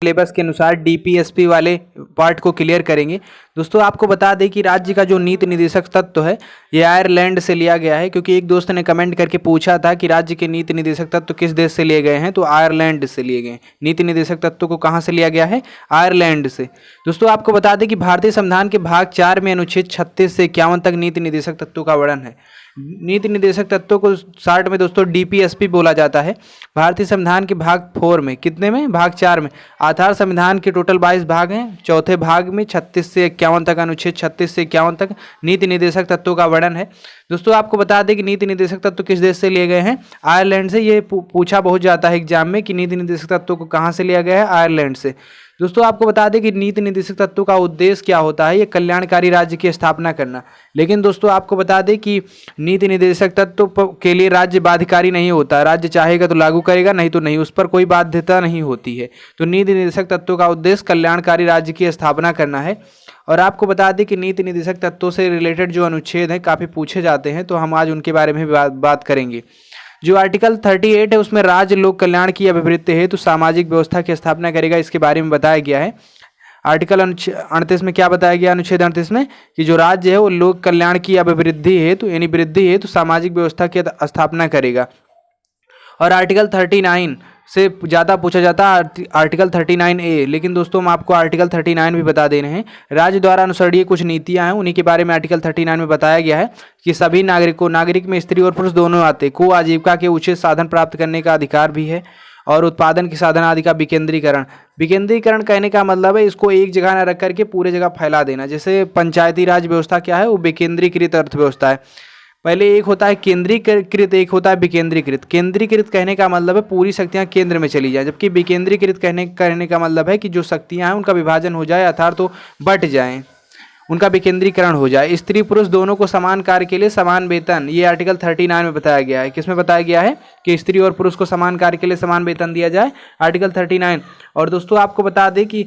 Syllabus के अनुसार DPSP वाले पार्ट को क्लियर करेंगे। दोस्तों आपको बता दें कि राज्य का जो नीति निदेशक तत्व है ये आयरलैंड से लिया गया है, क्योंकि एक दोस्त ने कमेंट करके पूछा था कि राज्य के नीति निदेशक तत्व किस देश से लिए गए हैं, तो आयरलैंड से लिए गए हैं। नीति निदेशक तत्व को कहाँ से लिया गया है? आयरलैंड से। दोस्तों आपको बता दें कि भारतीय संविधान के भाग 4 में अनुच्छेद 36 से 51 तक नीति निदेशक तत्वों का वर्णन है। नीति निदेशक तत्वों को शॉर्ट में दोस्तों डीपीएसपी बोला जाता है। भारतीय संविधान के भाग 4 में, कितने में? भाग 4 में। आधार संविधान के टोटल 22 भाग हैं। चौथे भाग में 36 से 51 तक, अनुच्छेद 36 से 51 तक नीति निदेशक तत्वों का वर्णन है। दोस्तों आपको बता दें कि नीति निदेशक तत्व किस देश से लिए गए हैं? आयरलैंड से। ये पूछा बहुत जाता है एग्जाम में कि नीति निदेशक तत्वों को कहाँ से लिया गया है? आयरलैंड से। दोस्तों आपको बता दें कि नीति निदेशक तत्वों का उद्देश्य क्या होता है? ये कल्याणकारी राज्य की स्थापना करना। लेकिन दोस्तों आपको बता दें कि नीति निदेशक तत्व के लिए राज्य बाध्यकारी नहीं होता। राज्य चाहेगा तो लागू करेगा, नहीं तो नहीं, उस पर कोई बाध्यता नहीं होती है। तो नीति निदेशक तत्वों का उद्देश्य कल्याणकारी राज्य की स्थापना करना है। और आपको बता दें कि नीति निदेशक तत्वों से रिलेटेड जो अनुच्छेद हैं काफ़ी पूछे जाते हैं, तो हम आज उनके बारे में भी बात करेंगे। जो आर्टिकल 38 है उसमें राज्य लोक कल्याण की अभिवृद्धि हेतु सामाजिक व्यवस्था की स्थापना करेगा, इसके बारे में बताया गया है। आर्टिकल 38 में क्या बताया गया? अनुच्छेद 38 में कि जो राज्य है वो लोक कल्याण की अभिवृद्धि हेतु यानी वृद्धि हेतु सामाजिक व्यवस्था की स्थापना करेगा। और आर्टिकल 39 से ज़्यादा पूछा जाता है आर्टिकल 39A, लेकिन दोस्तों हम आपको आर्टिकल 39 भी बता दे रहे हैं। राज्य द्वारा अनुसरणीय कुछ नीतियां हैं, उन्हीं के बारे में आर्टिकल 39 में बताया गया है कि सभी नागरिक में स्त्री और पुरुष दोनों आते को आजीविका के उचित साधन प्राप्त करने का अधिकार भी है। और उत्पादन के साधन आदि का विकेंद्रीकरण कहने का मतलब है इसको एक जगह न रख करके पूरे जगह फैला देना। जैसे पंचायती राज व्यवस्था क्या है? वो विकेंद्रीकृत अर्थव्यवस्था है। पहले एक होता है केंद्रीकृत, एक होता है विकेंद्रीकृत। केंद्रीकृत कहने का मतलब है पूरी शक्तियां केंद्र में चली जाए, जबकि विकेंद्रीकृत कहने का मतलब है कि जो शक्तियां हैं उनका विभाजन हो जाए, अर्थात तो बट जाएं, उनका विकेंद्रीकरण हो जाए। स्त्री पुरुष दोनों को समान कार्य के लिए समान वेतन, ये आर्टिकल 39 में बताया गया है। किसमें बताया गया है? कि स्त्री और पुरुष को समान कार्य के लिए समान वेतन दिया जाए, आर्टिकल 39। और दोस्तों आपको बता दें कि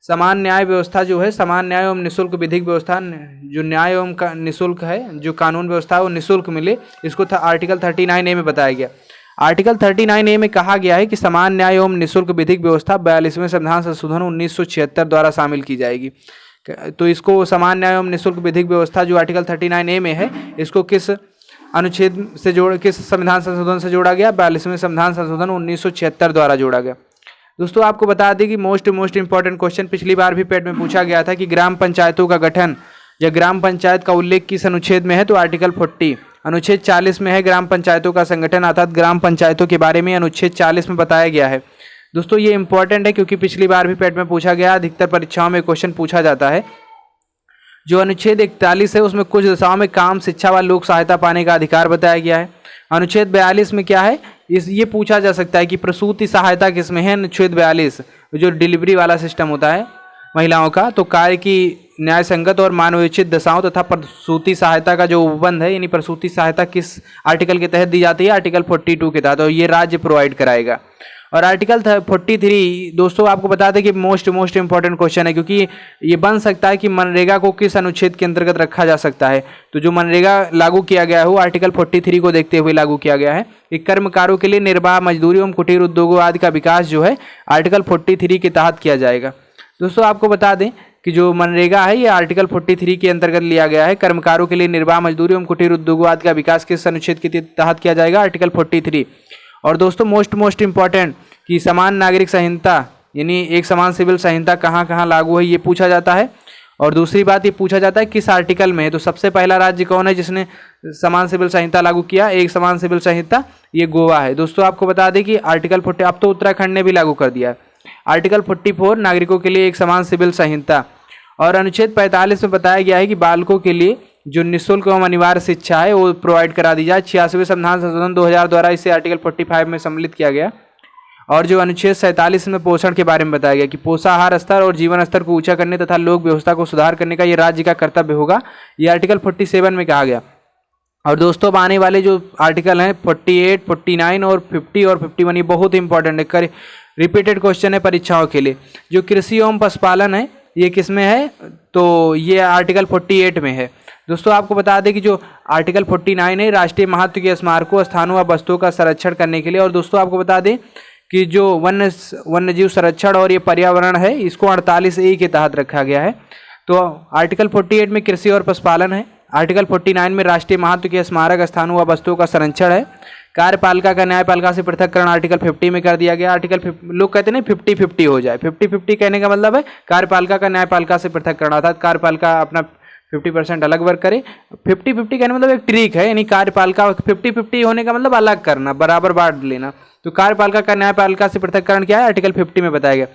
समान न्याय व्यवस्था जो है, समान न्याय एवं निःशुल्क विधिक व्यवस्था, जो न्याय एवं निःशुल्क है, जो कानून व्यवस्था है वो निःशुल्क मिले, इसको आर्टिकल 39A में बताया गया। आर्टिकल 39A में कहा गया है कि समान न्याय एवं निःशुल्क विधिक व्यवस्था 42वें संविधान संशोधन 1976 द्वारा शामिल की जाएगी। तो इसको समान न्याय एवं निःशुल्क विधिक व्यवस्था जो आर्टिकल 39A में है, इसको किस अनुच्छेद से किस संविधान संशोधन से जोड़ा गया? 42वें संविधान संशोधन 1976 द्वारा जोड़ा गया। दोस्तों आपको बता दें कि मोस्ट इंपॉर्टेंट क्वेश्चन पिछली बार भी पेट में पूछा गया था कि ग्राम पंचायतों का गठन या ग्राम पंचायत का उल्लेख किस अनुच्छेद में है? तो आर्टिकल 40। अनुच्छेद 40 में है ग्राम पंचायतों का संगठन, अर्थात ग्राम पंचायतों के बारे में अनुच्छेद 40 में बताया गया है। दोस्तों ये इंपॉर्टेंट है क्योंकि पिछली बार भी पेट में पूछा गया, अधिकतर परीक्षाओं में क्वेश्चन पूछा जाता है। जो अनुच्छेद 41 है उसमें कुछ दशाओं में काम, शिक्षा व लोक सहायता पाने का अधिकार बताया गया है। अनुच्छेद 42 में क्या है? ये पूछा जा सकता है कि प्रसूति सहायता किसमें है? अनुच्छेद 42 जो डिलीवरी वाला सिस्टम होता है महिलाओं का, तो कार्य की न्याय संगत और मानवोचित दशाओं तथा प्रसूति सहायता का जो उपबंध है, यानी प्रसूति सहायता किस आर्टिकल के तहत दी जाती है? आर्टिकल 42 के तहत, और ये राज्य प्रोवाइड कराएगा। और आर्टिकल 43 दोस्तों आपको बता दें कि मोस्ट इंपॉर्टेंट क्वेश्चन है, क्योंकि ये बन सकता है कि मनरेगा को किस अनुच्छेद के अंतर्गत रखा जा सकता है। तो जो मनरेगा लागू किया गया है वो आर्टिकल 43 को देखते हुए लागू किया गया है। कि कर्मकारों के लिए निर्वाह मजदूरी एवं कुटीर उद्योगों आदि का विकास जो है आर्टिकल 43 के तहत किया जाएगा। दोस्तों आपको बता दें कि जो मनरेगा है ये आर्टिकल 43 के अंतर्गत लिया गया है। कर्मकारों के लिए निर्वाह मजदूरी एवं कुटीर उद्योगों आदि का विकास किस अनुच्छेद के तहत किया जाएगा? आर्टिकल 43। और दोस्तों मोस्ट इंपॉर्टेंट कि समान नागरिक संहिता यानी एक समान सिविल संहिता कहाँ लागू है, ये पूछा जाता है। और दूसरी बात ये पूछा जाता है किस आर्टिकल में है। तो सबसे पहला राज्य कौन है जिसने समान सिविल संहिता लागू किया? एक समान सिविल संहिता, ये गोवा है। दोस्तों आपको बता दें कि आर्टिकल 40, अब तो उत्तराखंड ने भी लागू कर दिया है। आर्टिकल 44 नागरिकों के लिए एक समान सिविल संहिता। और अनुच्छेद 45 में बताया गया है कि बालकों के लिए जो निःशुल्क एवं अनिवार्य शिक्षा है वो प्रोवाइड करा दी जाए। 86वें संविधान संशोधन 2000 द्वारा इसे आर्टिकल 45 में सम्मिलित किया गया। और जो अनुच्छेद 47 में पोषण के बारे में बताया गया कि पोषाहार स्तर और जीवन स्तर को ऊंचा करने तथा लोक व्यवस्था को सुधार करने का ये राज्य का कर्तव्य होगा, ये आर्टिकल 47 में कहा गया। और दोस्तों अब आने वाले जो आर्टिकल हैं 48, 49 और 50 और 51 ये बहुत इंपॉर्टेंट है, रिपीटेड क्वेश्चन है परीक्षाओं के लिए। जो कृषि एवं पशुपालन है ये किस में है? तो ये आर्टिकल 48 में है। दोस्तों आपको बता दें कि जो आर्टिकल 49 है राष्ट्रीय महत्व के स्मारकों, स्थानों व वस्तुओं का संरक्षण करने के लिए। और दोस्तों आपको बता दें कि जो वन्य जीव संरक्षण और ये पर्यावरण है इसको 48A के तहत रखा गया है। तो आर्टिकल 48 में कृषि और पशुपालन है। आर्टिकल 49 में राष्ट्रीय महत्व के स्मारक स्थानों व वस्तुओं का संरक्षण है। कार्यपालिका का न्यायपालिका से पृथककरण आर्टिकल 50 में कर दिया गया। लोग कहते हैं 50-50 हो जाए, 50-50 कहने का मतलब है कार्यपालिका का न्यायपालिका से पृथककरण, अर्थात कार्यपालिका अपना 50% अलग वर्क करे। 50-50 कहने मतलब एक ट्रिक है, यानी कार्यपालिका 50-50 होने का मतलब अलग करना, बराबर बांट लेना। तो कार्यपालिका का न्यायपालिका से पृथककरण क्या है, आर्टिकल 50 में बताया गया।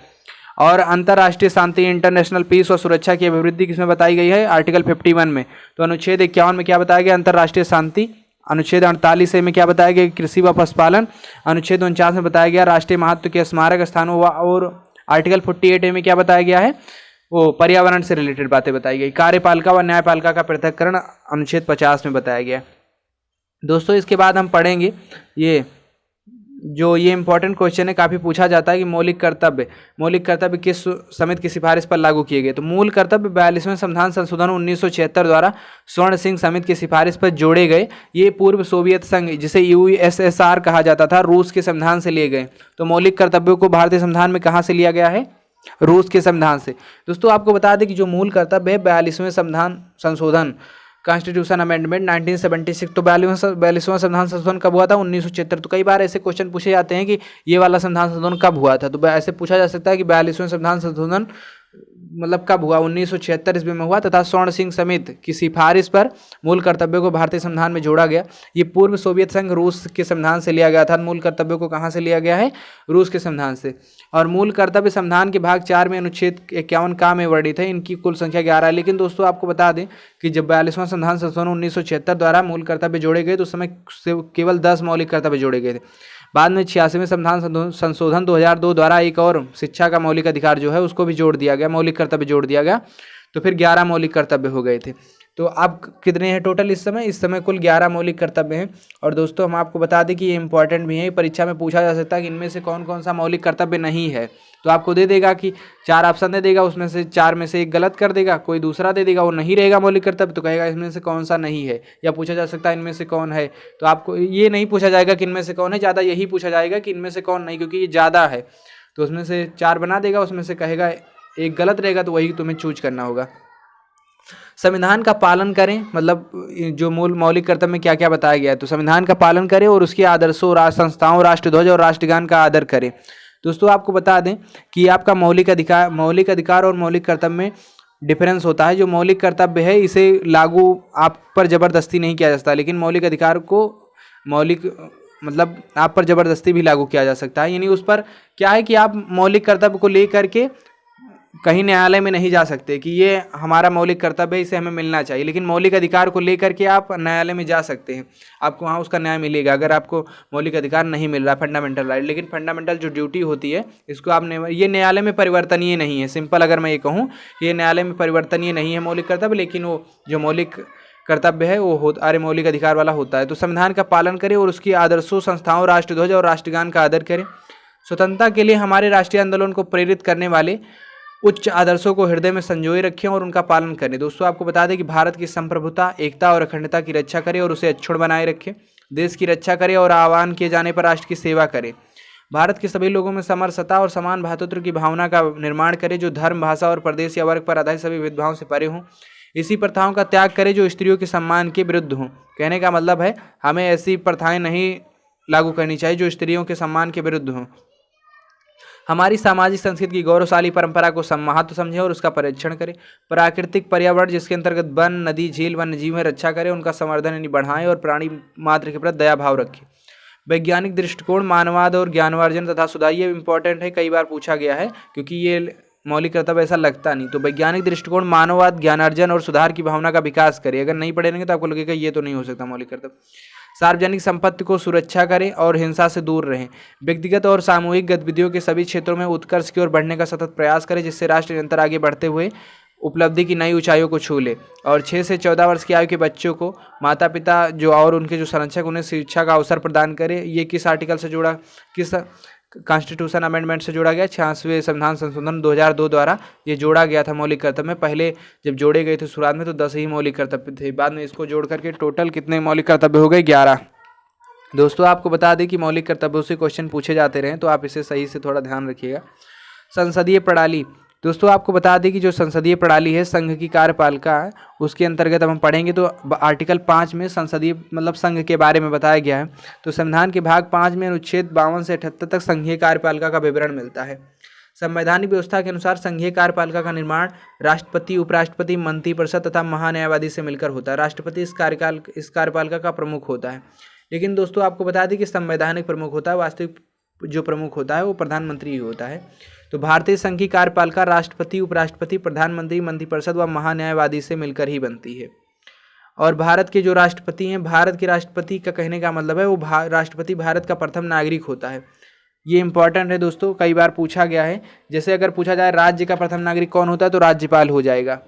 और अंतर्राष्ट्रीय शांति, इंटरनेशनल पीस और सुरक्षा की अभिवृद्धि किसमें बताई गई है, आर्टिकल 51 में। तो अनुच्छेद 51 में क्या बताया गया, अंतर्राष्ट्रीय शांति। अनुच्छेद 48 में क्या बताया गया, कृषि व पशुपालन। अनुच्छेद 49 में बताया गया राष्ट्रीय महत्व के स्मारक स्थानों व, और आर्टिकल 48 में क्या बताया गया है, वो पर्यावरण से रिलेटेड बातें बताई गई। कार्यपालिका व न्यायपालिका का पृथक्करण अनुच्छेद 50 में बताया गया। दोस्तों इसके बाद हम पढ़ेंगे ये इंपॉर्टेंट क्वेश्चन है, काफ़ी पूछा जाता है कि मौलिक कर्तव्य किस समिति की सिफारिश पर लागू किए गए। तो मूल कर्तव्य 42वें संविधान संशोधन 1976 द्वारा स्वर्ण सिंह समिति की सिफारिश पर जोड़े गए। ये पूर्व सोवियत संघ, जिसे USSR कहा जाता था, रूस के संविधान से लिए गए। तो मौलिक कर्तव्यों को भारतीय संविधान में कहाँ से लिया गया है, रूस के संविधान से। दोस्तों आपको बता दें कि जो मूल कर्तव्य है 42वें संविधान संशोधन, कॉन्स्टिट्यूशन अमेंडमेंट 1976, तो 42वां संविधान संशोधन कब हुआ था, 1976। तो कई बार ऐसे क्वेश्चन पूछे जाते हैं कि ये वाला संविधान संशोधन कब हुआ था, तो ऐसे पूछा जा सकता है कि 42वें संविधान संशोधन मतलब कब हुआ, 1976 ईस्वी में हुआ, तथा स्वर्ण सिंह समिति की सिफारिश पर मूल कर्तव्यों को भारतीय संविधान में जोड़ा गया। ये पूर्व सोवियत संघ रूस के संविधान से लिया गया था। मूल कर्तव्यों को कहाँ से लिया गया है, रूस के संविधान से। और मूल कर्तव्य संविधान के भाग 4 में अनुच्छेद 51 का में वर्णित है। इनकी कुल संख्या 11 है। लेकिन दोस्तों आपको बता दें कि जब 42वां संविधान संशोधन 1976 द्वारा मूल कर्तव्य जोड़े गए तो उस समय केवल 10 मौलिक कर्तव्य जोड़े गए थे। बाद में 86वें संविधान संशोधन 2002 द्वारा एक और शिक्षा का मौलिक अधिकार जो है उसको भी जोड़ दिया गया, मौलिक कर्तव्य जोड़ दिया गया। तो फिर 11 मौलिक कर्तव्य हो गए थे। तो अब कितने हैं टोटल इस समय कुल 11 मौलिक कर्तव्य हैं। और दोस्तों हम आपको बता दें कि ये इंपॉर्टेंट भी है, परीक्षा में पूछा जा सकता है कि इनमें से कौन कौन सा मौलिक कर्तव्य नहीं है। तो आपको दे देगा कि 4 ऑप्शन दे देगा, उसमें से 4 में से एक गलत कर देगा, कोई दूसरा दे देगा वो नहीं रहेगा मौलिक कर्तव्य, तो कहेगा इसमें से कौन सा नहीं है। या पूछा जा सकता है इनमें से कौन है, तो आपको ये नहीं पूछा जाएगा कि इनमें से कौन है, ज़्यादा यही पूछा जाएगा कि इनमें से कौन नहीं, क्योंकि ये ज़्यादा है। तो उसमें से 4 बना देगा, उसमें से कहेगा एक गलत रहेगा, तो वही तुम्हें चूज करना होगा। संविधान का पालन करें, मतलब जो मूल मौलिक कर्तव्य में क्या क्या बताया गया है, तो संविधान का पालन करें और उसके आदर्शों, राष्ट्र संस्थाओं, राष्ट्रध्वज और राष्ट्रगान का आदर करें। दोस्तों आपको बता दें कि आपका मौलिक अधिकार और मौलिक कर्तव्य में डिफरेंस होता है। जो मौलिक कर्तव्य है इसे लागू आप पर जबरदस्ती नहीं किया जा सकता, लेकिन मौलिक अधिकार को मतलब आप पर जबरदस्ती भी लागू किया जा सकता है। यानी उस पर क्या है कि आप मौलिक कर्तव्य को लेकर के कहीं न्यायालय में नहीं जा सकते कि ये हमारा मौलिक कर्तव्य है, इसे हमें मिलना चाहिए, लेकिन मौलिक अधिकार को लेकर के आप न्यायालय में जा सकते हैं, आपको वहाँ उसका न्याय मिलेगा अगर आपको मौलिक अधिकार नहीं मिल रहा, फंडामेंटल राइट। लेकिन फंडामेंटल जो ड्यूटी होती है इसको आप ये न्यायालय में परिवर्तनीय नहीं है। सिंपल अगर मैं ये कहूँ, ये न्यायालय में परिवर्तनीय नहीं है मौलिक कर्तव्य, लेकिन वो जो मौलिक कर्तव्य है वो मौलिक अधिकार वाला होता है। तो संविधान का पालन करें और उसकी आदर्शों, संस्थाओं, राष्ट्रध्वज और राष्ट्रगान का आदर करें। स्वतंत्रता के लिए हमारे राष्ट्रीय आंदोलन को प्रेरित करने वाले उच्च आदर्शों को हृदय में संजोए रखें और उनका पालन करें। दोस्तों आपको बता दें कि भारत की संप्रभुता, एकता और अखंडता की रक्षा करें और उसे अक्षुण्ण बनाए रखें। देश की रक्षा करें और आह्वान किए जाने पर राष्ट्र की सेवा करें। भारत के सभी लोगों में समरसता और समान भ्रातृत्व की भावना का निर्माण करें, जो धर्म, भाषा और प्रदेश या वर्ग पर आधारित सभी भेदभावों से परे हों। इसी प्रथाओं का त्याग करें जो स्त्रियों के सम्मान के विरुद्ध हों। कहने का मतलब है हमें ऐसी प्रथाएं नहीं लागू करनी चाहिए जो स्त्रियों के सम्मान के विरुद्ध हों। हमारी सामाजिक संस्कृति की गौरवशाली परंपरा को महत्व समझें और उसका परीक्षण करें। प्राकृतिक पर्यावरण जिसके अंतर्गत वन, नदी, झील, वन्य जीव में रक्षा करें, उनका संवर्धन यानी बढ़ाएं और प्राणी मात्र के प्रति दया भाव रखें। वैज्ञानिक दृष्टिकोण, मानववाद और ज्ञानार्जन तथा सुधार, ये इंपॉर्टेंट है, कई बार पूछा गया है क्योंकि ये मौलिक कर्तव्य ऐसा लगता नहीं। तो वैज्ञानिक दृष्टिकोण, मानववाद, ज्ञानार्जन और सुधार की भावना का विकास करें। अगर नहीं पढ़ेंगे तो आपको लगेगा ये तो नहीं हो सकता मौलिक कर्तव्य। सार्वजनिक संपत्ति को सुरक्षा करें और हिंसा से दूर रहें। व्यक्तिगत और सामूहिक गतिविधियों के सभी क्षेत्रों में उत्कर्ष की ओर बढ़ने का सतत प्रयास करें, जिससे राष्ट्र निरंतर आगे बढ़ते हुए उपलब्धि की नई ऊंचाइयों को छू ले। और 6 से 14 वर्ष की आयु के बच्चों को माता पिता जो और उनके जो संरक्षक उन्हें शिक्षा का अवसर प्रदान करें। ये किस आर्टिकल से जुड़ा, किस कॉन्स्टिट्यूशन अमेंडमेंट से जोड़ा गया? 86वें संविधान संशोधन 2002 द्वारा ये जोड़ा गया था मौलिक कर्तव्य में। पहले जब जोड़े गए थे शुरुआत में तो 10 ही मौलिक कर्तव्य थे, बाद में इसको जोड़ करके टोटल कितने मौलिक कर्तव्य हो गए? 11। दोस्तों आपको बता दें कि मौलिक कर्तव्यों से क्वेश्चन पूछे जाते रहे, तो आप इसे सही से थोड़ा ध्यान रखिएगा। संसदीय प्रणाली, दोस्तों आपको बता दें कि जो संसदीय प्रणाली है संघ की कार्यपालिका है, उसके अंतर्गत अब हम पढ़ेंगे तो आर्टिकल 5 में संसदीय मतलब संघ के बारे में बताया गया है। तो संविधान के भाग 5 में अनुच्छेद 52 से 78 तक संघीय कार्यपालिका का विवरण मिलता है। संवैधानिक व्यवस्था के अनुसार संघीय कार्यपालिका का निर्माण राष्ट्रपति, उपराष्ट्रपति, मंत्रिपरिषद तथा महान्यायवादी से मिलकर होता है। राष्ट्रपति इस कार्यपालिका का प्रमुख होता है। लेकिन दोस्तों आपको बता दें कि संवैधानिक प्रमुख होता है, वास्तविक जो प्रमुख होता है वो प्रधानमंत्री ही होता है। तो भारतीय संघ की कार्यपालिका राष्ट्रपति, उपराष्ट्रपति, प्रधानमंत्री, मंत्रिपरिषद व महान्यायवादी से मिलकर ही बनती है। और भारत के जो राष्ट्रपति हैं, भारत के राष्ट्रपति का कहने का मतलब है वो राष्ट्रपति भारत का प्रथम नागरिक होता है। ये इंपॉर्टेंट है दोस्तों, कई बार पूछा गया है। जैसे अगर पूछा जाए राज्य का प्रथम नागरिक कौन होता है तो राज्यपाल हो जाएगा।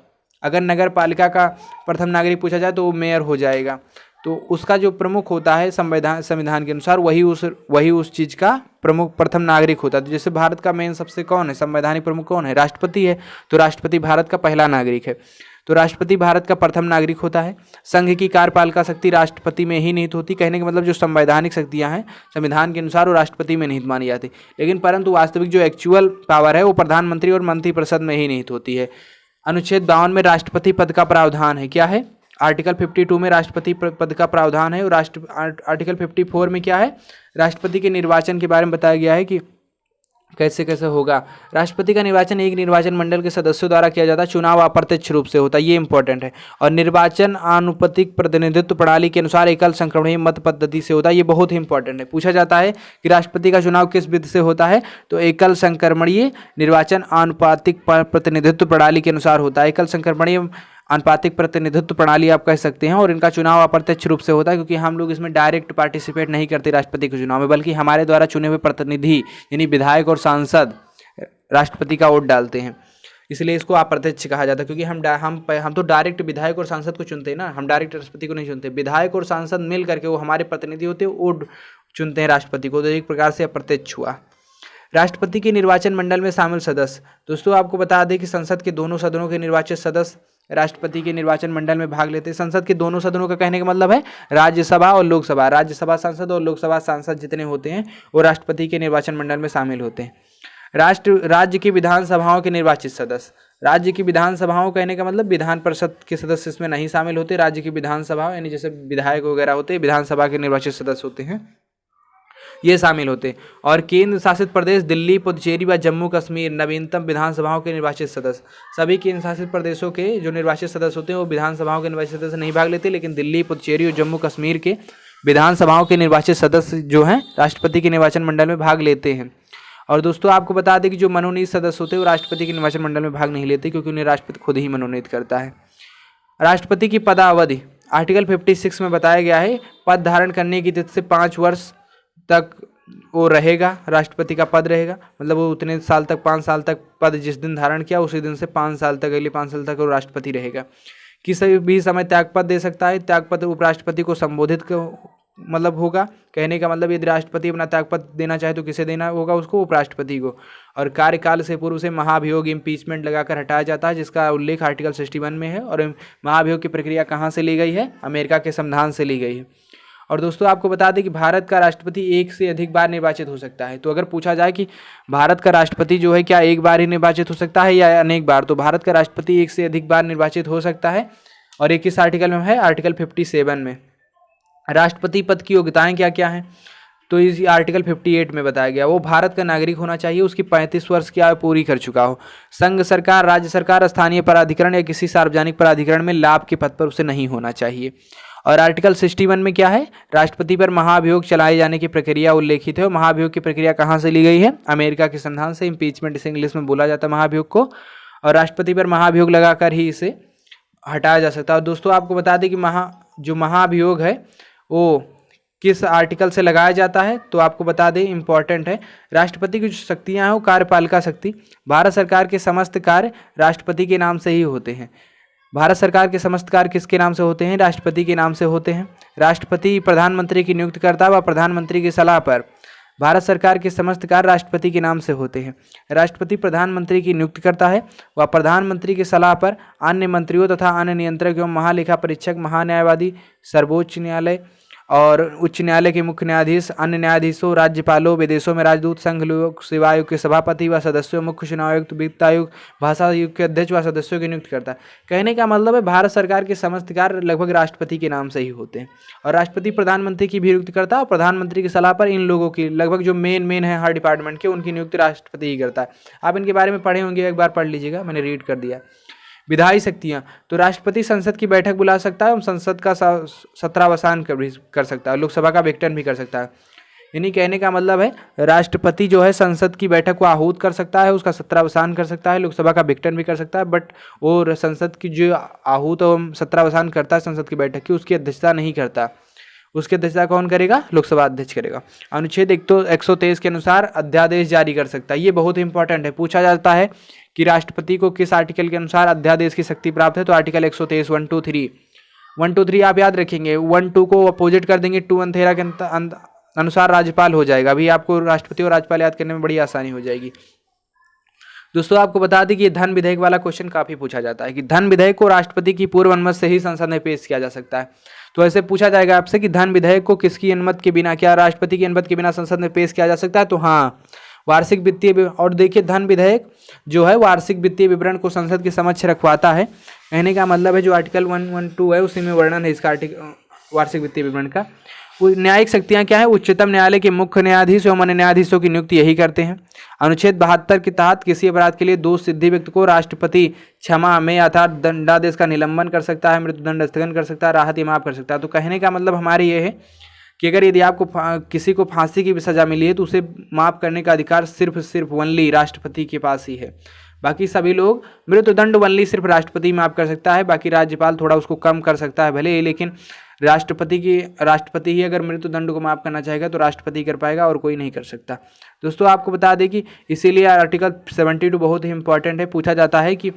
अगर नगर पालिका का प्रथम नागरिक पूछा जाए तो वो मेयर हो जाएगा। तो उसका जो प्रमुख होता है संविधान के अनुसार वही उस चीज़ का प्रमुख प्रथम नागरिक होता है। तो जैसे भारत का मेन सबसे कौन है, संवैधानिक प्रमुख कौन है, राष्ट्रपति है। तो राष्ट्रपति भारत का पहला नागरिक है। तो राष्ट्रपति भारत का प्रथम नागरिक होता है। संघ की कार्यपालिका शक्ति राष्ट्रपति में ही निहित होती। कहने का मतलब जो संवैधानिक शक्तियां हैं संविधान के अनुसार वो राष्ट्रपति में निहित मानी जाती, लेकिन परंतु वास्तविक जो एक्चुअल पावर है वो प्रधानमंत्री और मंत्रिपरिषद में ही निहित होती है। अनुच्छेद 52 में राष्ट्रपति पद का प्रावधान है। क्या है? आर्टिकल 52 में राष्ट्रपति पद का प्रावधान है। और आर्टिकल 54 में क्या है, राष्ट्रपति के निर्वाचन के बारे में बताया गया है कि कैसे कैसे होगा। राष्ट्रपति का निर्वाचन एक निर्वाचन मंडल के सदस्यों द्वारा किया जाता है, चुनाव अप्रत्यक्ष रूप से होता है, ये इंपॉर्टेंट है। और निर्वाचन आनुपातिक प्रतिनिधित्व प्रणाली के अनुसार एकल संक्रमणीय मत पद्धति से होता है, ये बहुत ही इंपॉर्टेंट है। पूछा जाता है कि राष्ट्रपति का चुनाव किस विधि से होता है, तो एकल संक्रमणीय निर्वाचन आनुपातिक प्रतिनिधित्व प्रणाली के अनुसार होता है। एकल संक्रमणीय आनुपातिक प्रतिनिधित्व प्रणाली आप कह सकते हैं। और इनका चुनाव अप्रत्यक्ष रूप से होता है, क्योंकि हम लोग इसमें डायरेक्ट पार्टिसिपेट नहीं करते राष्ट्रपति के चुनाव में, बल्कि हमारे द्वारा चुने हुए प्रतिनिधि यानी विधायक और सांसद राष्ट्रपति का वोट डालते हैं। इसलिए इसको अप्रत्यक्ष कहा जाता है, क्योंकि हम तो डायरेक्ट विधायक और सांसद को चुनते हैं ना, हम डायरेक्ट राष्ट्रपति को नहीं चुनते। विधायक और सांसद मिल करके वो हमारे प्रतिनिधि होते हैं, वो चुनते हैं राष्ट्रपति को। तो एक प्रकार से अप्रत्यक्ष हुआ। राष्ट्रपति के निर्वाचन मंडल में शामिल सदस्य, दोस्तों आपको बता दें कि संसद के दोनों सदनों के निर्वाचित सदस्य राष्ट्रपति के निर्वाचन मंडल में भाग लेते हैं। संसद के दोनों सदनों का कहने का मतलब है राज्यसभा और लोकसभा। राज्यसभा सांसद और लोकसभा सांसद जितने होते हैं वो राष्ट्रपति के निर्वाचन मंडल में शामिल होते हैं। राज्य की विधानसभाओं के निर्वाचित सदस्य, राज्य की विधानसभाओं कहने का मतलब विधान परिषद के सदस्य इसमें नहीं शामिल होते। राज्य की विधानसभा यानी जैसे विधायक वगैरह होते हैं, विधानसभा के निर्वाचित सदस्य होते हैं, ये शामिल होते हैं। और केंद्र शासित प्रदेश दिल्ली, पुडुचेरी व जम्मू कश्मीर नवीनतम विधानसभाओं के निर्वाचित सदस्य। सभी केंद्र शासित प्रदेशों के जो निर्वाचित सदस्य होते हैं वो विधानसभाओं के निर्वाचित सदस्य नहीं भाग लेते, लेकिन दिल्ली, पुडुचेरी और जम्मू कश्मीर के विधानसभाओं के निर्वाचित सदस्य जो हैं राष्ट्रपति के निर्वाचन मंडल में भाग लेते हैं। और दोस्तों आपको बता दें कि जो मनोनीत सदस्य होते हैं वो राष्ट्रपति के निर्वाचन मंडल में भाग नहीं लेते, क्योंकि उन्हें राष्ट्रपति खुद ही मनोनीत करता है। राष्ट्रपति की पदावधि आर्टिकल 56 में बताया गया है, पद धारण करने की तिथि से 5 वर्ष तक वो रहेगा, राष्ट्रपति का पद रहेगा। मतलब वो उतने साल तक, 5 साल तक पद जिस दिन धारण किया उसी दिन से 5 साल तक, अगले 5 साल तक वो राष्ट्रपति रहेगा। किसी भी समय त्यागपद दे सकता है। त्यागपद उपराष्ट्रपति को संबोधित मतलब होगा। कहने का मतलब यदि राष्ट्रपति अपना त्यागपत्र देना चाहे तो किसे देना होगा, उसको, उपराष्ट्रपति को। और कार्यकाल से पूर्व से महाभियोग इम्पीचमेंट लगाकर हटाया जाता है, जिसका उल्लेख आर्टिकल 61 में है। और महाभियोग की प्रक्रिया कहाँ से ली गई है? अमेरिका के संविधान से ली गई है। और दोस्तों आपको बता दें कि भारत का राष्ट्रपति एक से अधिक बार निर्वाचित हो सकता है। तो अगर पूछा जाए कि भारत का राष्ट्रपति जो है क्या एक बार ही निर्वाचित हो सकता है या अनेक बार, तो भारत का राष्ट्रपति एक से अधिक बार निर्वाचित हो सकता है। और एक किस आर्टिकल में है? आर्टिकल 57 में। राष्ट्रपति पद की योग्यताएं क्या क्या हैं? तो इस आर्टिकल 58 में बताया गया, वो भारत का नागरिक होना चाहिए, उसकी 35 वर्ष की आयु पूरी कर चुका हो, संघ सरकार, राज्य सरकार, स्थानीय प्राधिकरण या किसी सार्वजनिक प्राधिकरण में लाभ के पद पर उसे नहीं होना चाहिए। और आर्टिकल 61 में क्या है? राष्ट्रपति पर महाभियोग चलाए जाने की प्रक्रिया उल्लेखित है। और महाभियोग की प्रक्रिया कहाँ से ली गई है? अमेरिका के संविधान से। इम्पीचमेंट इसे इंग्लिश में बोला जाता है महाभियोग को। और राष्ट्रपति पर महाभियोग लगाकर ही इसे हटाया जा सकता है। और दोस्तों आपको बता दें कि जो महाभियोग है वो किस आर्टिकल से लगाया जाता है, तो आपको बता दें, इंपॉर्टेंट है। राष्ट्रपति की जो शक्तियाँ हैं वो कार्यपालिका शक्ति। भारत सरकार के समस्त कार्य राष्ट्रपति के नाम से ही होते हैं। भारत सरकार के समस्त कार्य किसके नाम से होते हैं? राष्ट्रपति के नाम से होते हैं। राष्ट्रपति प्रधानमंत्री की नियुक्ति करता है व प्रधानमंत्री की सलाह पर भारत सरकार के समस्त कार्य राष्ट्रपति के नाम से होते हैं। राष्ट्रपति प्रधानमंत्री की नियुक्ति करता है व प्रधानमंत्री की सलाह पर अन्य मंत्रियों तथा अन्य नियंत्रक एवं महालेखा परीक्षक, महान्यायवादी, सर्वोच्च न्यायालय और उच्च न्यायालय के मुख्य न्यायाधीश, अन्य न्यायाधीशों, राज्यपालों, विदेशों में राजदूत, संघ लोक सेवा आयोग के सभापति व सदस्यों, मुख्य चुनाव आयुक्त, वित्त आयोग, भाषा आयोग के अध्यक्ष व सदस्यों की नियुक्ति करता है। कहने का मतलब है भारत सरकार के समस्त कार्य लगभग राष्ट्रपति के नाम से ही होते हैं और राष्ट्रपति प्रधानमंत्री की भी नियुक्ति करता है और प्रधानमंत्री की सलाह पर इन लोगों की लगभग जो मेन है हर डिपार्टमेंट के, उनकी नियुक्ति राष्ट्रपति ही करता है। आप इनके बारे में पढ़े होंगे, एक बार पढ़ लीजिएगा, मैंने रीड कर दिया। विधायी शक्तियां, तो राष्ट्रपति संसद की बैठक बुला सकता है और संसद का सत्रावसान कर सकता है, लोकसभा का विघटन भी कर सकता है। यानी कहने का मतलब है राष्ट्रपति जो है संसद की बैठक को आहूत कर सकता है, उसका सत्रावसान कर सकता है, लोकसभा का विघटन भी कर सकता है, बट और संसद की जो आहूत और सत्रावसान करता है संसद की बैठक की, उसकी अध्यक्षता नहीं करता। उसकी अध्यक्षता कौन करेगा? लोकसभा अध्यक्ष करेगा। अनुच्छेद 123 के अनुसार अध्यादेश जारी कर सकता है। ये बहुत इंपॉर्टेंट है, पूछा जाता है कि राष्ट्रपति को किस आर्टिकल के अनुसार अध्यादेश की शक्ति प्राप्त है, तो आर्टिकल 123 1 2 3 1 2 3 आप याद रखेंगे। 1 2 को अपोजिट कर देंगे, 2 1 13 के अनुसार राज्यपाल हो जाएगा। अभी आपको राष्ट्रपति और राज्यपाल याद करने में बड़ी आसानी हो जाएगी। दोस्तों आपको बता दें कि ये धन विधेयक वाला क्वेश्चन काफी पूछा जाता है कि धन विधेयक को राष्ट्रपति की पूर्व अनुमति से ही संसद में पेश किया जा सकता है। तो ऐसे पूछा जाएगा आपसे कि धन विधेयक को किसकी अनुमति के बिना, क्या राष्ट्रपति की अनुमति के बिना संसद में पेश किया जा सकता है? तो हाँ, वार्षिक वित्तीय, और देखिए धन विधेयक जो है वार्षिक वित्तीय विवरण को संसद के समक्ष रखवाता है। कहने का मतलब है जो आर्टिकल 112 है उसी में वर्णन है इसका वार्षिक वित्तीय विवरण का। न्यायिक शक्तियां क्या है? उच्चतम न्यायालय के मुख्य न्यायाधीश एवं अन्य न्यायाधीशों की नियुक्ति यही करते हैं। अनुच्छेद 72 के तहत किसी अपराध के लिए दोष सिद्धि व्यक्ति को राष्ट्रपति क्षमा में अर्थात दंडादेश का निलंबन कर सकता है, मृत्युदंड स्थगन कर सकता है, राहत या माफ कर सकता है। तो कहने का मतलब हमारे ये है कि अगर यदि आपको किसी को फांसी की सजा मिली है तो उसे माफ करने का अधिकार सिर्फ ओनली राष्ट्रपति के पास ही है। बाकी सभी लोग मृत्युदंड ओनली सिर्फ राष्ट्रपति माफ कर सकता है, बाकी राज्यपाल थोड़ा उसको कम कर सकता है भले, लेकिन राष्ट्रपति ही अगर मृत्युदंड को माफ करना चाहेगा तो राष्ट्रपति कर पाएगा और कोई नहीं कर सकता। दोस्तों आपको बता दें कि इसीलिए आर्टिकल 72 बहुत ही इंपॉर्टेंट है। पूछा जाता है कि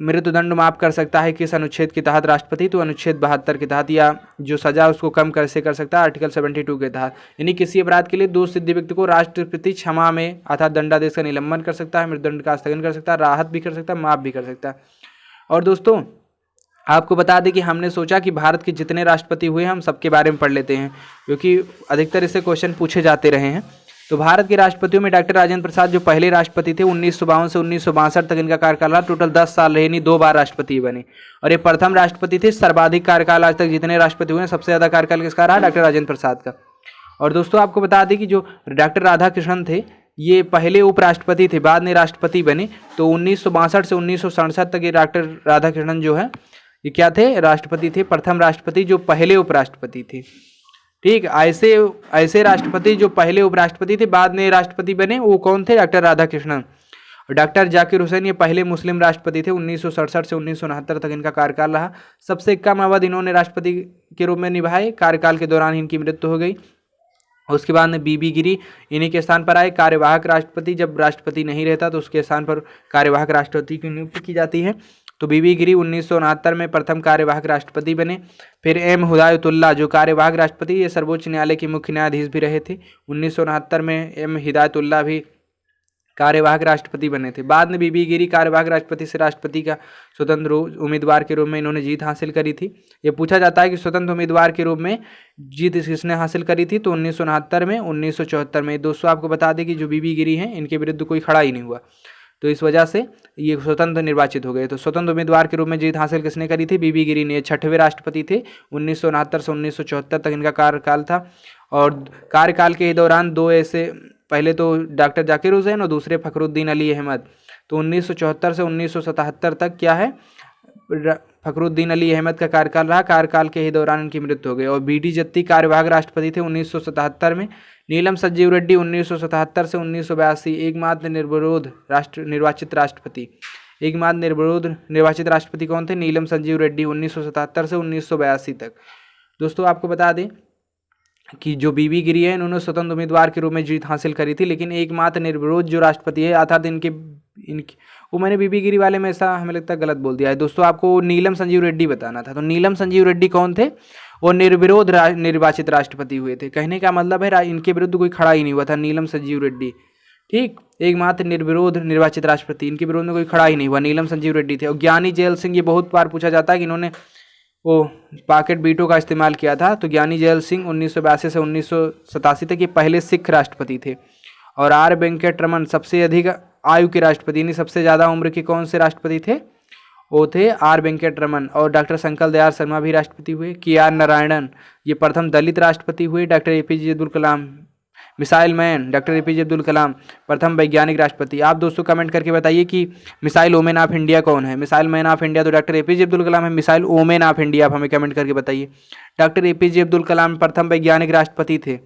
मृत्युदंड माफ कर सकता है किस अनुच्छेद के तहत राष्ट्रपति, तो अनुच्छेद 72 के तहत, या जो सजा उसको कम कैसे कर सकता है आर्टिकल 72 के तहत। यानी किसी अपराध के लिए दोष सिद्धि व्यक्ति को राष्ट्रपति क्षमा में अर्थात दंडादेश का निलंबन कर सकता है, मृत्युदंड का स्थगन कर सकता है, राहत भी कर सकता है, माफ भी कर सकता है। और दोस्तों आपको बता दें कि हमने सोचा कि भारत के जितने राष्ट्रपति हुए हम सबके बारे में पढ़ लेते हैं, क्योंकि अधिकतर इससे क्वेश्चन पूछे जाते रहे हैं। तो भारत के राष्ट्रपतियों में डॉक्टर राजेंद्र प्रसाद जो पहले राष्ट्रपति थे 1952 से 1962 तक इनका कार्यकाल रहा, टोटल 10 साल रहे, नहीं 2 बार राष्ट्रपति बने। और ये प्रथम राष्ट्रपति थे। सर्वाधिक कार्यकाल आज तक जितने राष्ट्रपति हुए हैं सबसे ज़्यादा कार्यकाल किसका रहा? डॉक्टर राजेंद्र प्रसाद का। और दोस्तों आपको बता दें कि जो डॉक्टर राधाकृष्णन थे ये पहले उपराष्ट्रपति थे, बाद में राष्ट्रपति बने। तो 1962 से 1967 तक ये डॉक्टर राधाकृष्णन जो है ये क्या थे? राष्ट्रपति थे, प्रथम राष्ट्रपति जो पहले उपराष्ट्रपति थे। ठीक, ऐसे राष्ट्रपति जो पहले उपराष्ट्रपति थे बाद में राष्ट्रपति बने, वो कौन थे? डॉक्टर राधाकृष्णन। डॉक्टर जाकिर हुसैन ये पहले मुस्लिम राष्ट्रपति थे, 1967 से 1969 तक इनका कार्यकाल रहा। सबसे कम अवधि इन्होंने राष्ट्रपति के रूप में निभाए, कार्यकाल के दौरान इनकी मृत्यु हो गई। उसके बाद में बीबी गिरी इन्हीं के स्थान पर आए। कार्यवाहक राष्ट्रपति, जब राष्ट्रपति नहीं रहता तो उसके स्थान पर कार्यवाहक राष्ट्रपति की नियुक्ति की जाती है। तो बीबी गिरी 1969 में प्रथम कार्यवाहक राष्ट्रपति बने। फिर एम हिदायतुल्लाह जो कार्यवाहक राष्ट्रपति, ये सर्वोच्च न्यायालय के मुख्य न्यायाधीश भी रहे थे। 1969 में एम हिदायतुल्लाह भी कार्यवाहक राष्ट्रपति बने थे। बाद में बीबी गिरी कार्यवाहक राष्ट्रपति से राष्ट्रपति का स्वतंत्र उम्मीदवार के रूप में इन्होंने जीत हासिल करी थी। ये पूछा जाता है कि स्वतंत्र उम्मीदवार के रूप में जीत किसने हासिल करी थी? तो 1969 में, 1974 में। दोस्तों आपको बता दें कि जो बीबी गिरी हैं इनके विरुद्ध कोई खड़ा ही नहीं हुआ, तो इस वजह से ये स्वतंत्र निर्वाचित हो गए। तो स्वतंत्र उम्मीदवार के रूप में जीत हासिल किसने करी थी? बीबी गिरी ने। 6वें राष्ट्रपति थे, 1969 से 1974 तक इनका कार्यकाल था। और कार्यकाल के दौरान दो ऐसे, पहले तो डॉक्टर जाकिर हुसैन और दूसरे फखरुद्दीन अली अहमद। तो 1974 से 1977 तक क्या है? फखरुद्दीन अली अहमद का कार्यकाल रहा। कार्यकाल के ही दौरान इनकी मृत्यु हो गई। और बी.डी. जत्ती कार्यवाहक राष्ट्रपति थे 1977 में। नीलम संजीव रेड्डी 1977 से 1982 एकमात्र निर्विरोध निर्वाचित राष्ट्रपति। एकमात्र निर्विरोध निर्वाचित राष्ट्रपति कौन थे? नीलम संजीव रेड्डी 1977 से 1982 तक। दोस्तों आपको बता दें कि जो बीबी गिरी है इन्होंने स्वतंत्र उम्मीदवार के रूप में जीत हासिल करी थी, लेकिन एकमात्र निर्विरोध जो राष्ट्रपति है अर्थात इनके वो मैंने बीबी गिरी वाले में ऐसा हमें लगता है गलत बोल दिया है। दोस्तों आपको नीलम संजीव रेड्डी बताना था। तो नीलम संजीव रेड्डी कौन थे? वो निर्विरोध निर्वाचित राष्ट्रपति हुए थे। कहने का मतलब है इनके विरुद्ध कोई खड़ा ही नहीं हुआ था, नीलम संजीव रेड्डी। ठीक, एकमात्र निर्विरोध निर्वाचित राष्ट्रपति, इनके विरोध में कोई खड़ा ही नहीं हुआ, नीलम संजीव रेड्डी थे। और ज्ञानी जैल सिंह, ये बहुत बार पूछा जाता है कि इन्होंने वो पॉकेट बीटों का इस्तेमाल किया था। तो ज्ञानी जैल सिंह 1982 से 1987 तक ये पहले सिख राष्ट्रपति थे। और आर वेंकट रमन सबसे अधिक आयु के राष्ट्रपति, यानी सबसे ज़्यादा उम्र के कौन से राष्ट्रपति थे, वो थे आर वेंकट रमन। और डॉक्टर शंकर दयाल शर्मा भी राष्ट्रपति हुए। के आर नारायणन ये प्रथम दलित राष्ट्रपति हुए। Doctor APJ Abdul Kalam missile man, doctor APJ Abdul Kalam प्रथम वैज्ञानिक राष्ट्रपति। आप दोस्तों कमेंट करके बताइए कि मिसाइल ओमेन ऑफ इंडिया कौन है। मिसाइल मैन ऑफ इंडिया तो डॉक्टर एपीजे अब्दुल कलाम है। मिसाइल ओमेन ऑफ इंडिया आप हमें कमेंट करके बताइए। डॉक्टर एपीजे अब्दुल कलाम प्रथम वैज्ञानिक राष्ट्रपति थे।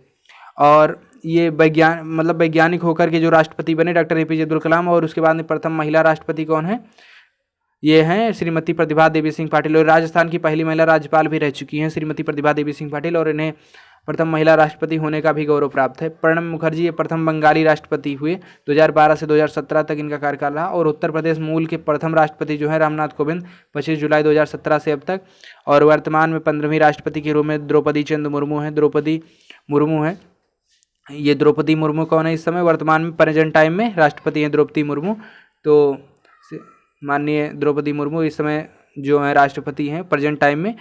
और ये वैज्ञानिक होकर के जो राष्ट्रपति बने डॉक्टर एपीजे अब्दुल कलाम। और उसके बाद में प्रथम महिला राष्ट्रपति कौन है, ये हैं श्रीमती प्रतिभा देवी सिंह पाटिल। और राजस्थान की पहली महिला राज्यपाल भी रह चुकी हैं श्रीमती प्रतिभा देवी सिंह पाटिल, और इन्हें प्रथम महिला राष्ट्रपति होने का भी गौरव प्राप्त है। प्रणब मुखर्जी ये प्रथम बंगाली राष्ट्रपति हुए। 2012 से 2017 तक इनका कार्यकाल रहा। और उत्तर प्रदेश मूल के प्रथम राष्ट्रपति जो है रामनाथ कोविंद 25 जुलाई 2017 से अब तक। और वर्तमान में 15वीं राष्ट्रपति के रूप में द्रौपदी चंद मुर्मू हैं। द्रौपदी मुर्मू हैं। ये द्रौपदी मुर्मू कौन है इस समय वर्तमान में प्रेजेंट टाइम में राष्ट्रपति हैं द्रौपदी मुर्मू। तो माननीय द्रौपदी मुर्मू इस समय जो है राष्ट्रपति हैं प्रेजेंट टाइम में।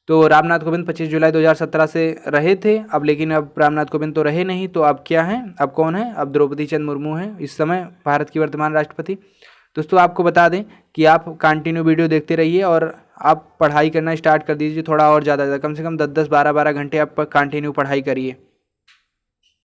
तो रामनाथ कोविंद 25 जुलाई 2017 से रहे थे अब, लेकिन अब रामनाथ कोविंद तो रहे नहीं। तो अब क्या हैं, अब कौन है, अब द्रौपदी चंद मुर्मू हैं इस समय भारत की वर्तमान राष्ट्रपति। दोस्तों आपको बता दें कि आप कंटिन्यू वीडियो देखते रहिए और आप पढ़ाई करना स्टार्ट कर दीजिए थोड़ा और ज़्यादा, कम से कम 10-10 12-12 घंटे आप कंटिन्यू पढ़ाई करिए।